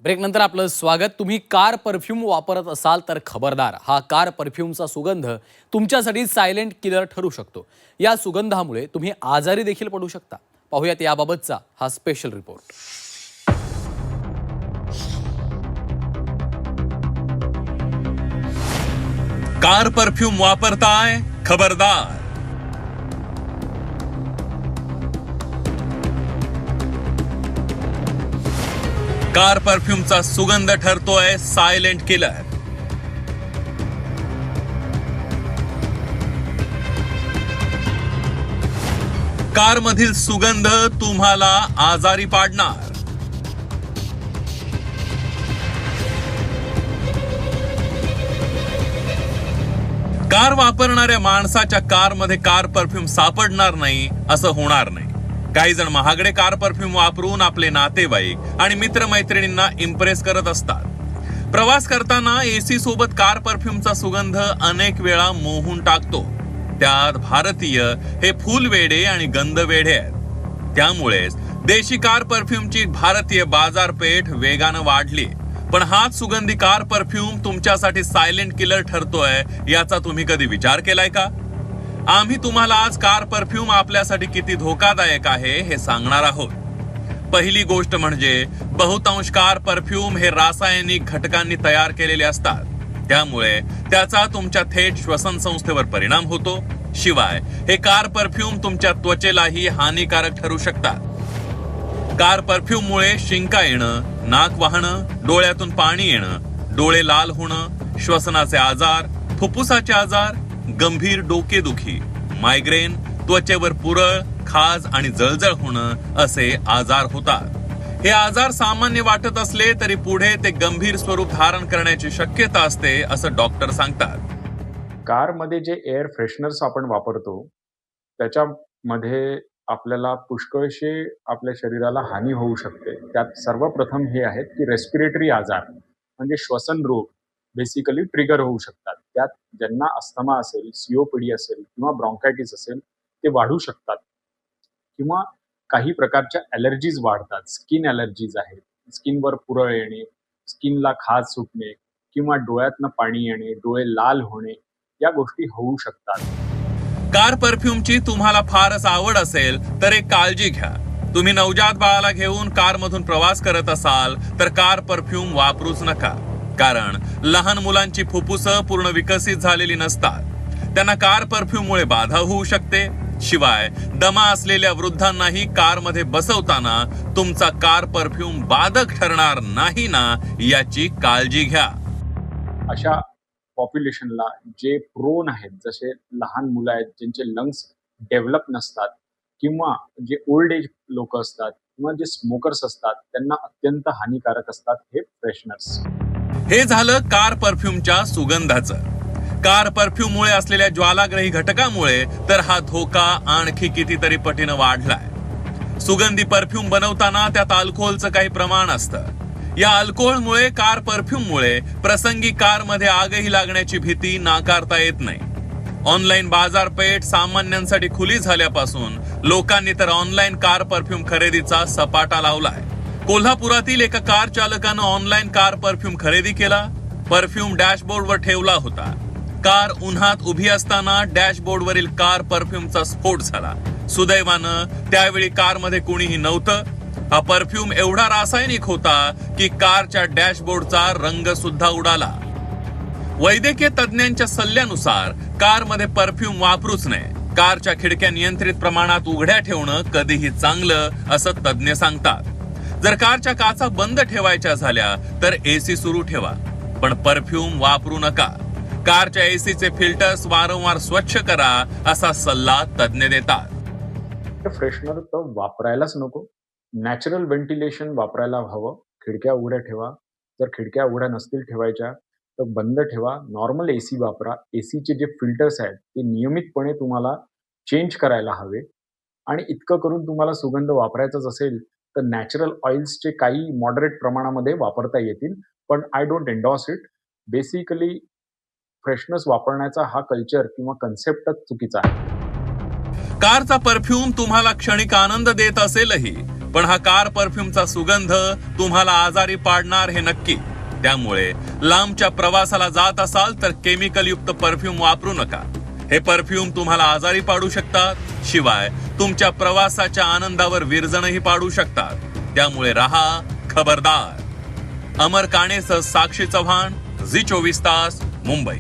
Break नंतर आपलं स्वागत। तुम्ही कार परफ्यूम वापरत असाल तर खबरदार, हा कार परफ्यूमचा सुगंध तुमच्यासाठी सायलेंट किलर ठरू शकतो। या सुगंधामुळे तुम्ही आजारी देखील पडू शकता। पाहूयात याबाबतचा हा स्पेशल रिपोर्ट। कार परफ्यूम वापरताय, खबरदार। कार परफ्यूमचा सुगंध ठरतोय सायलेंट किलर। कार मधील सुगंध तुम्हाला आजारी पाडणार। कार वापरणाऱ्या माणसाच्या कारमध्ये कार परफ्यूम सापडणार नाही असं होणार नाही। काही जण महागडे कार परफ्यूम वापरून आपले नातेवाईक आणि मित्रमैत्रिणींना इम्प्रेस करत असतात। प्रवास करताना एसी सोबत कार परफ्यूमचा सुगंध अनेक वेळा मोहून टाकतो। त्यात भारतीय हे फुलवेडे आणि गंधवेडे आहेत। त्यामुळेच देशी कार परफ्यूमची भारतीय बाजारपेठ वेगानं वाढली। पण हाच सुगंधी कार परफ्यूम तुमच्यासाठी सायलेंट किलर ठरतोय याचा तुम्ही कधी विचार केलाय का? आम्ही तुम्हाला आज कार परफ्यूम आपल्यासाठी किती धोकादायक आहे हे सांगणार आहोत। पहिली गोष्ट म्हणजे बहुतांश कार परफ्यूम हे रासायनिक घटकांनी तयार केलेले असतात। त्यामुळे त्याचा तुमच्या थेट श्वसन संस्थेवर परिणाम होतो। शिवाय हे कार परफ्यूम तुमच्या त्वचेलाही हानिकारक ठरू शकतात। कार परफ्यूम मुळे शिंका येणं, नाक वाहणं, डोळ्यातून पाणी येणं, डोळे लाल होणं, श्वसनाचे आजार, फुफ्फुसाचे आजार, गंभीर डोकेदुखी, मायग्रेन, त्वचेवर पुरळ, खाज आणि जळजळ होणं असे आजार होतात। हे आजार सामान्य वाटत असले तरी पुढे ते गंभीर स्वरूप धारण करण्याची शक्यता असते असं डॉक्टर सांगतात। कारमध्ये जे एअर फ्रेशनर्स आपण वापरतो त्याच्यामध्ये आपल्याला पुष्कळशे आपल्या शरीराला हानी होऊ शकते। त्यात सर्वप्रथम हे आहेत की रेस्पिरेटरी आजार म्हणजे श्वसन रोग बेसिकली ट्रिगर होऊ शकतात। त्यात ज्यांना अस्थमा असेल, सीओपीडी असेल किंवा ब्रॉन्कायटिस असेल ते वाढू शकतात किंवा काही प्रकारच्या ॲलर्जीज वाढतात। स्किन ॲलर्जीज आहेत, स्किनवर पुरळ येणे, स्किनला खाज सुटणे किंवा डोळ्यातनं पाणी येणे, डोळे लाल होणे या गोष्टी होऊ शकतात। कार परफ्यूमची तुम्हाला फारच आवड असेल तर एक काळजी घ्या। तुम्ही नवजात बाळाला घेऊन कारमधून प्रवास करत असाल तर कार परफ्यूम वापरूच नका। कारण लहान मुलांची फुफ्फुसं पूर्ण विकसित झालेली नसतात। त्यांना कार परफ्यूममुळे बाधा होऊ शकते। शिवाय दमा असलेल्या वृद्धांनाही कारमध्ये बसवताना तुमचा कार परफ्यूम बाधक ठरणार नाही ना याची काळजी घ्या। अशा पॉप्युलेशनला जे प्रोन आहेत, जसे लहान मुलं आहेत ज्यांचे लंग्स डेव्हलप नसतात किंवा जे ओल्ड एज लोक असतात किंवा जे स्मोकर्स असतात त्यांना अत्यंत हानिकारक असतात हे फ्रेशनर्स। हे झालं कार परफ्यूमच्या सुगंधाचं। कार परफ्यूममुळे असलेल्या ज्वालाग्रही घटकामुळे तर हा धोका आणखी कितीतरी पटीनं वाढलाय। सुगंधी परफ्यूम बनवताना त्यात अल्कोहोलचं काही प्रमाण असतं। या अल्कोहोलमुळे कार परफ्यूममुळे प्रसंगी कारमध्ये आगही लागण्याची भीती नाकारता येत नाही। ऑनलाईन बाजारपेठ सामान्यांसाठी खुली झाल्यापासून लोकांनी तर ऑनलाईन कार परफ्यूम खरेदीचा सपाटा लावलाय। कोल्हापुरातील एका कार चालकानं ऑनलाईन कार परफ्यूम खरेदी केला। परफ्यूम डॅशबोर्डवर ठेवला होता। कार उन्हात उभी असताना डॅशबोर्डवरील कार परफ्यूमचा स्फोट झाला। सुदैवानं त्यावेळी कारमध्ये कुणीही नव्हतं। हा परफ्यूम एवढा रासायनिक होता की कारच्या डॅशबोर्डचा रंग सुद्धा उडाला। वैद्यकीय तज्ञांच्या सल्ल्यानुसार कारमध्ये परफ्यूम वापरूच नये। कारच्या खिडक्या नियंत्रित प्रमाणात उघड्या ठेवणं कधीही चांगलं असं तज्ञ सांगतात। जर कारच्या काचा बंद ठेवायच्या झाल्या तर एसी सुरू ठेवा, पण परफ्यूम वापरू नका। कारच्या एसीचे फिल्टर्स वारंवार स्वच्छ करा असा सल्ला तज्ञ देतात। फ्रेशनर तर वापरायलाच नको। नॅचरल व्हेंटिलेशन वापरायला हवं। खिडक्या उघड्या ठेवा, जर खिडक्या उघड्या नसतील ठेवायच्या तर बंद ठेवा। नॉर्मल एसी वापरा। एसीचे जे फिल्टर्स आहेत ते नियमितपणे तुम्हाला चेंज करायला हवे। आणि इतकं करून तुम्हाला सुगंध वापरायचाच असेल तर नॅचरल ऑइल्सचे काही मॉडरेट प्रमाणामध्ये वापरता येतील, पण I don't endorse it. Basically fresheners वापरण्याचा हा कल्चर किंवा कन्सेप्टच चुकीचा आहे। कारचा परफ्यूम तुम्हाला क्षणिक आनंद देत असेलही पण हा कार परफ्यूमचा सुगंध तुम्हाला आजारी पाडणार हे नक्की. त्यामुळे लांबच्या प्रवासाला जात असाल तर केमिकल युक्त परफ्यूम वापरू नका. हे परफ्यूम तुम्हाला आजारी पाडू शकतात, शिवाय तुमच्या प्रवासाच्या आनंदावर विरजणही पाडू शकतात. त्यामुळे राहा खबरदार. अमर काणेसह साक्षी चव्हाण, झी 24 तास, मुंबई.